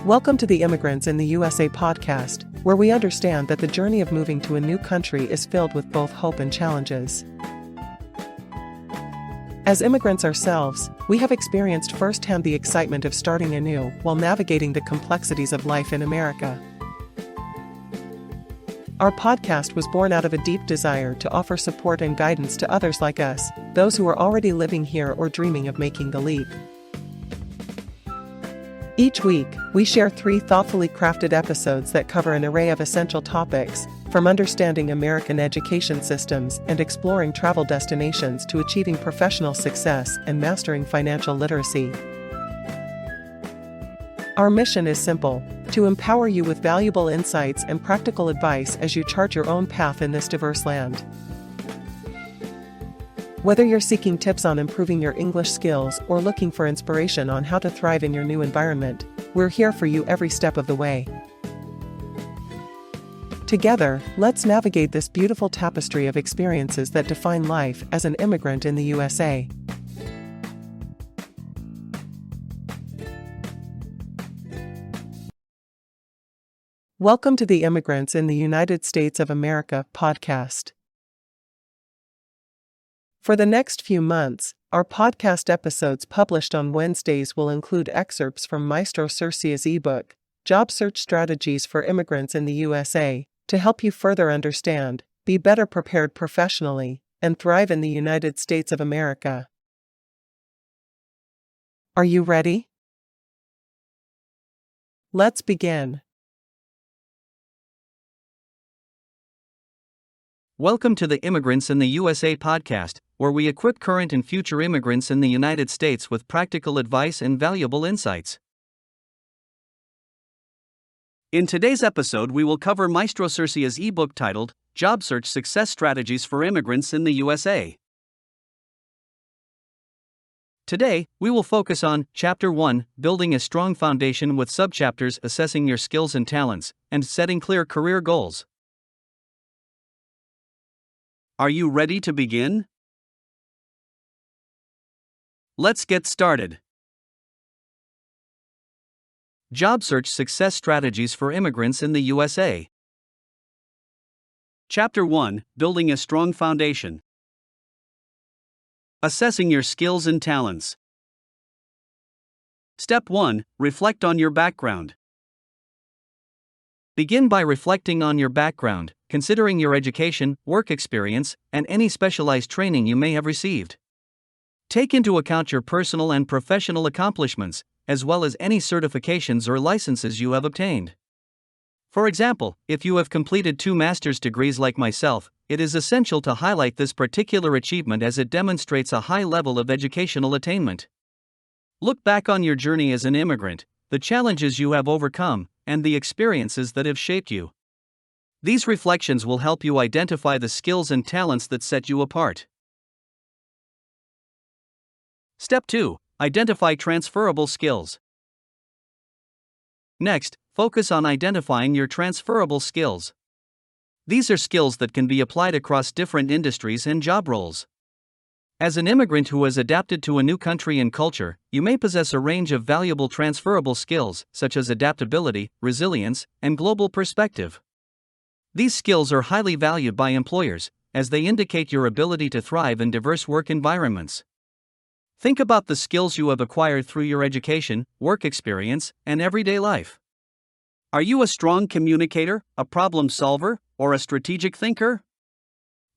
Welcome to the Immigrants in the USA podcast, where we understand that the journey of moving to a new country is filled with both hope and challenges. As immigrants ourselves, we have experienced firsthand the excitement of starting anew while navigating the complexities of life in America. Our podcast was born out of a deep desire to offer support and guidance to others like us, those who are already living here or dreaming of making the leap. Each week, we share 3 thoughtfully crafted episodes that cover an array of essential topics, from understanding American education systems and exploring travel destinations to achieving professional success and mastering financial literacy. Our mission is simple: to empower you with valuable insights and practical advice as you chart your own path in this diverse land. Whether you're seeking tips on improving your English skills or looking for inspiration on how to thrive in your new environment, we're here for you every step of the way. Together, let's navigate this beautiful tapestry of experiences that define life as an immigrant in the USA. Welcome to the Immigrants in the United States of America podcast. For the next few months, our podcast episodes published on Wednesdays will include excerpts from Maestro Sersea's eBook, Job Search Strategies for Immigrants in the USA, to help you further understand, be better prepared professionally, and thrive in the United States of America. Are you ready? Let's begin. Welcome to the Immigrants in the USA podcast, where we equip current and future immigrants in the United States with practical advice and valuable insights. In today's episode, we will cover Maestro Sersea's ebook titled Job Search Success Strategies for Immigrants in the USA. Today, we will focus on Chapter 1, Building a Strong Foundation, with subchapters Assessing Your Skills and Talents, and Setting Clear Career Goals. Are you ready to begin? Let's get started. Job Search Success Strategies for Immigrants in the USA. Chapter 1, Building a Strong Foundation. Assessing Your Skills and Talents. Step 1, Reflect on your background. Begin by reflecting on your background, considering your education, work experience, and any specialized training you may have received. Take into account your personal and professional accomplishments, as well as any certifications or licenses you have obtained. For example, if you have completed 2 master's degrees like myself, it is essential to highlight this particular achievement as it demonstrates a high level of educational attainment. Look back on your journey as an immigrant, the challenges you have overcome, and the experiences that have shaped you. These reflections will help you identify the skills and talents that set you apart. Step 2. Identify transferable skills. Next, focus on identifying your transferable skills. These are skills that can be applied across different industries and job roles. As an immigrant who has adapted to a new country and culture, you may possess a range of valuable transferable skills, such as adaptability, resilience, and global perspective. These skills are highly valued by employers, as they indicate your ability to thrive in diverse work environments. Think about the skills you have acquired through your education, work experience, and everyday life. Are you a strong communicator, a problem solver, or a strategic thinker?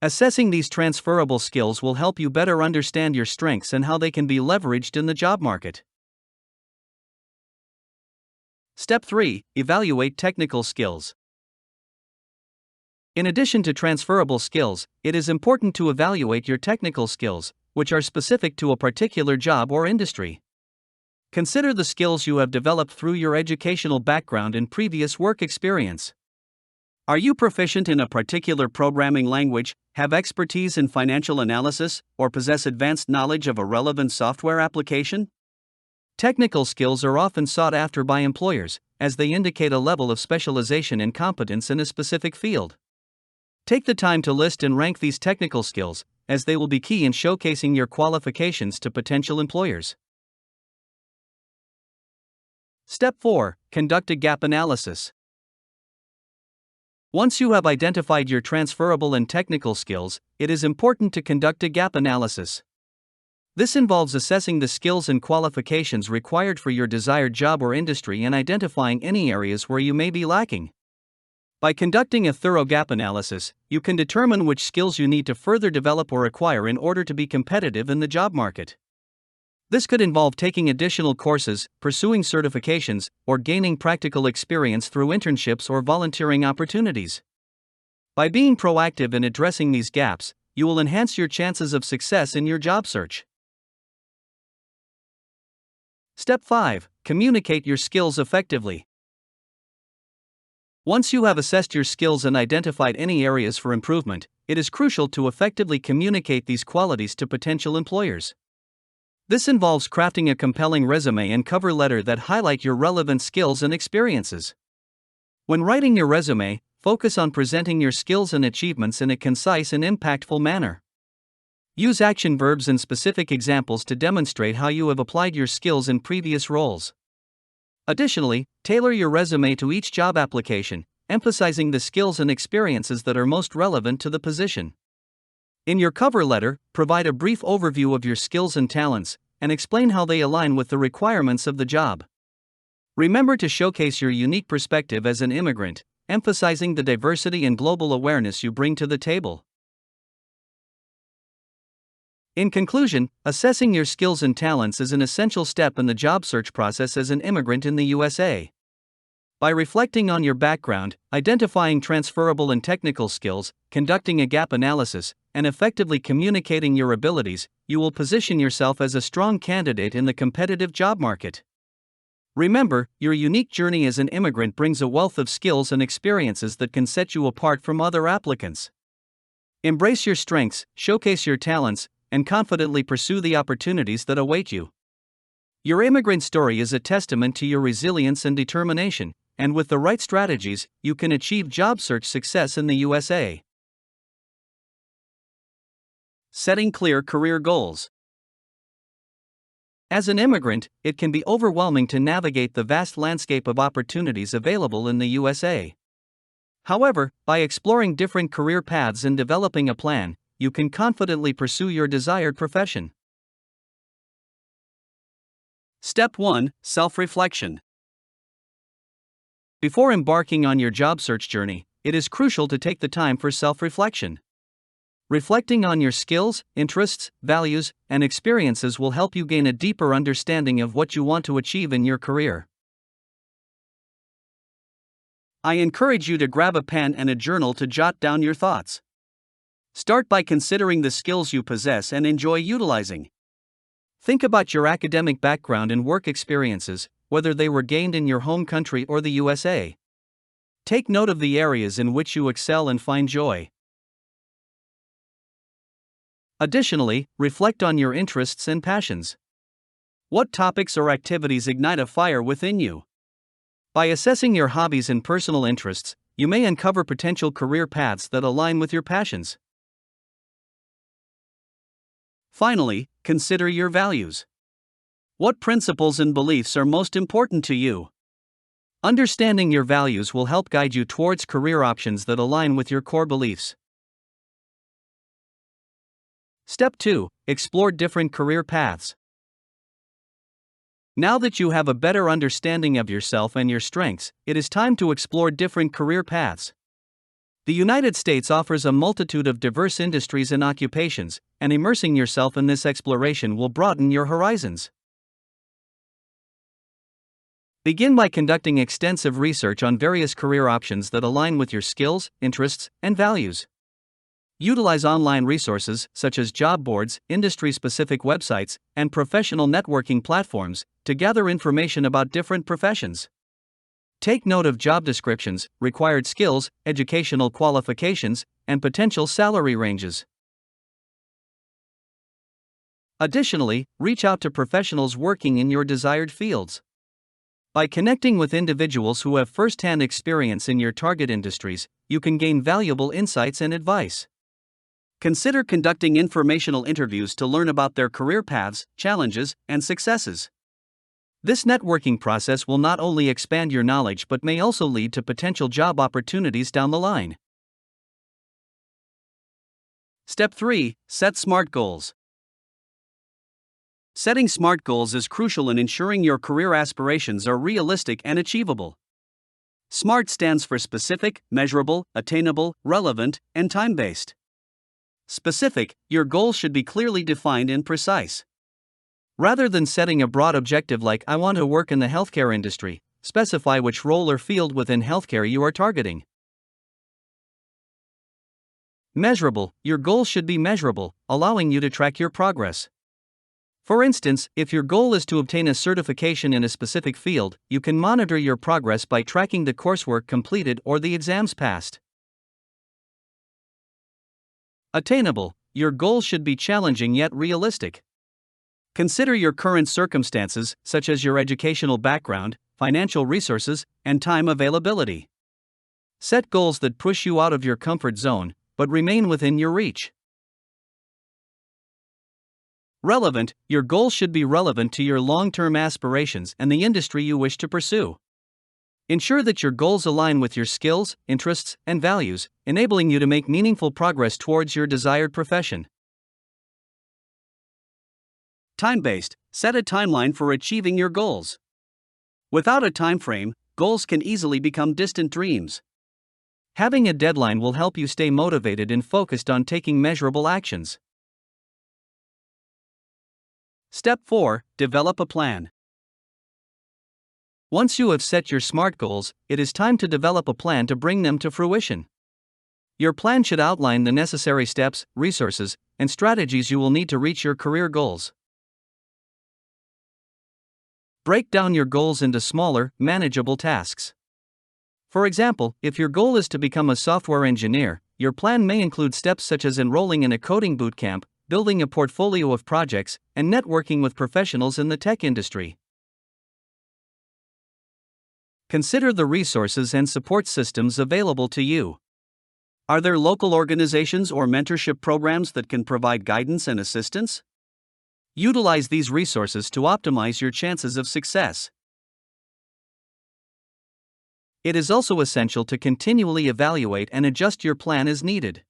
Assessing these transferable skills will help you better understand your strengths and how they can be leveraged in the job market. Step 3. Evaluate technical skills. In addition to transferable skills, it is important to evaluate your technical skills, which are specific to a particular job or industry. Consider the skills you have developed through your educational background and previous work experience. Are you proficient in a particular programming language, have expertise in financial analysis, or possess advanced knowledge of a relevant software application? Technical skills are often sought after by employers, as they indicate a level of specialization and competence in a specific field. Take the time to list and rank these technical skills, as they will be key in showcasing your qualifications to potential employers. Step 4. Conduct a gap analysis. Once you have identified your transferable and technical skills, it is important to conduct a gap analysis. This involves assessing the skills and qualifications required for your desired job or industry and identifying any areas where you may be lacking. By conducting a thorough gap analysis, you can determine which skills you need to further develop or acquire in order to be competitive in the job market. This could involve taking additional courses, pursuing certifications, or gaining practical experience through internships or volunteering opportunities. By being proactive in addressing these gaps, you will enhance your chances of success in your job search. Step 5. Communicate your skills effectively. Once you have assessed your skills and identified any areas for improvement, it is crucial to effectively communicate these qualities to potential employers. This involves crafting a compelling resume and cover letter that highlight your relevant skills and experiences. When writing your resume, focus on presenting your skills and achievements in a concise and impactful manner. Use action verbs and specific examples to demonstrate how you have applied your skills in previous roles. Additionally, tailor your resume to each job application, emphasizing the skills and experiences that are most relevant to the position. In your cover letter, provide a brief overview of your skills and talents, and explain how they align with the requirements of the job. Remember to showcase your unique perspective as an immigrant, emphasizing the diversity and global awareness you bring to the table. In conclusion, assessing your skills and talents is an essential step in the job search process as an immigrant in the USA. By reflecting on your background, identifying transferable and technical skills, conducting a gap analysis, and effectively communicating your abilities, you will position yourself as a strong candidate in the competitive job market. Remember, your unique journey as an immigrant brings a wealth of skills and experiences that can set you apart from other applicants. Embrace your strengths, showcase your talents, and confidently pursue the opportunities that await you. Your immigrant story is a testament to your resilience and determination, and with the right strategies, you can achieve job search success in the USA. Setting clear career goals. As an immigrant, it can be overwhelming to navigate the vast landscape of opportunities available in the USA. However, by exploring different career paths and developing a plan, you can confidently pursue your desired profession. Step 1. Self-reflection. Before embarking on your job search journey, it is crucial to take the time for self-reflection. Reflecting on your skills, interests, values, and experiences will help you gain a deeper understanding of what you want to achieve in your career. I encourage you to grab a pen and a journal to jot down your thoughts. Start by considering the skills you possess and enjoy utilizing. Think about your academic background and work experiences, whether they were gained in your home country or the USA. Take note of the areas in which you excel and find joy. Additionally, reflect on your interests and passions. What topics or activities ignite a fire within you? By assessing your hobbies and personal interests, you may uncover potential career paths that align with your passions. Finally, consider your values. What principles and beliefs are most important to you? Understanding your values will help guide you towards career options that align with your core beliefs. Step 2. Explore different career paths. Now that you have a better understanding of yourself and your strengths, it is time to explore different career paths. The United States offers a multitude of diverse industries and occupations, and immersing yourself in this exploration will broaden your horizons. Begin by conducting extensive research on various career options that align with your skills, interests, and values. Utilize online resources such as job boards, industry-specific websites, and professional networking platforms to gather information about different professions. Take note of job descriptions, required skills, educational qualifications, and potential salary ranges. Additionally, reach out to professionals working in your desired fields. By connecting with individuals who have first-hand experience in your target industries, you can gain valuable insights and advice. Consider conducting informational interviews to learn about their career paths, challenges, and successes. This networking process will not only expand your knowledge but may also lead to potential job opportunities down the line. Step 3. Set SMART goals. Setting SMART goals is crucial in ensuring your career aspirations are realistic and achievable. SMART stands for specific, measurable, attainable, relevant, and time-based. Specific, your goals should be clearly defined and precise. Rather than setting a broad objective like "I want to work in the healthcare industry," specify which role or field within healthcare you are targeting. Measurable, your goals should be measurable, allowing you to track your progress. For instance, if your goal is to obtain a certification in a specific field, you can monitor your progress by tracking the coursework completed or the exams passed. Attainable, your goals should be challenging yet realistic. Consider your current circumstances, such as your educational background, financial resources, and time availability. Set goals that push you out of your comfort zone, but remain within your reach. Relevant, your goals should be relevant to your long-term aspirations and the industry you wish to pursue. Ensure that your goals align with your skills, interests, and values, enabling you to make meaningful progress towards your desired profession. Time-based, set a timeline for achieving your goals. Without a time frame, goals can easily become distant dreams. Having a deadline will help you stay motivated and focused on taking measurable actions. Step 4. Develop a plan. Once you have set your SMART goals, it is time to develop a plan to bring them to fruition. Your plan should outline the necessary steps, resources, and strategies you will need to reach your career goals. Break down your goals into smaller, manageable tasks. For example, if your goal is to become a software engineer, your plan may include steps such as enrolling in a coding bootcamp, building a portfolio of projects, and networking with professionals in the tech industry. Consider the resources and support systems available to you. Are there local organizations or mentorship programs that can provide guidance and assistance? Utilize these resources to optimize your chances of success. It is also essential to continually evaluate and adjust your plan as needed.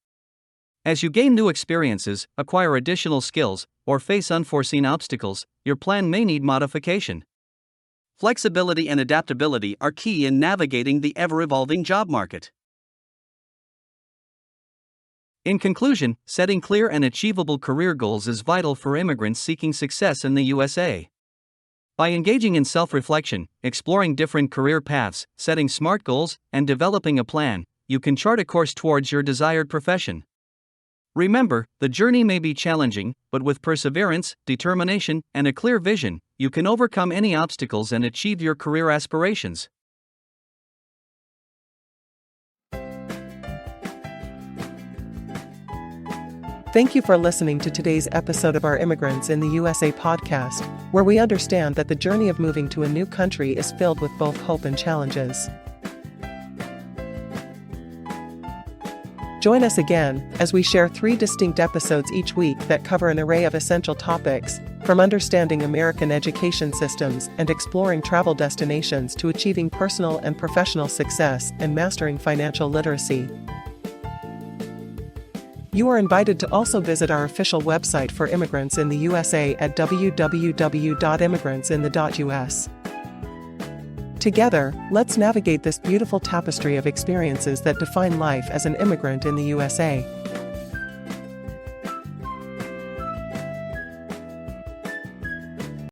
As you gain new experiences, acquire additional skills, or face unforeseen obstacles, your plan may need modification. Flexibility and adaptability are key in navigating the ever-evolving job market. In conclusion, setting clear and achievable career goals is vital for immigrants seeking success in the USA. By engaging in self-reflection, exploring different career paths, setting SMART goals, and developing a plan, you can chart a course towards your desired profession. Remember, the journey may be challenging, but with perseverance, determination, and a clear vision, you can overcome any obstacles and achieve your career aspirations. Thank you for listening to today's episode of our Immigrants in the USA podcast, where we understand that the journey of moving to a new country is filled with both hope and challenges. Join us again as we share 3 distinct episodes each week that cover an array of essential topics, from understanding American education systems and exploring travel destinations to achieving personal and professional success and mastering financial literacy. You are invited to also visit our official website for Immigrants in the USA at www.immigrantsinthe.us. Together, let's navigate this beautiful tapestry of experiences that define life as an immigrant in the USA.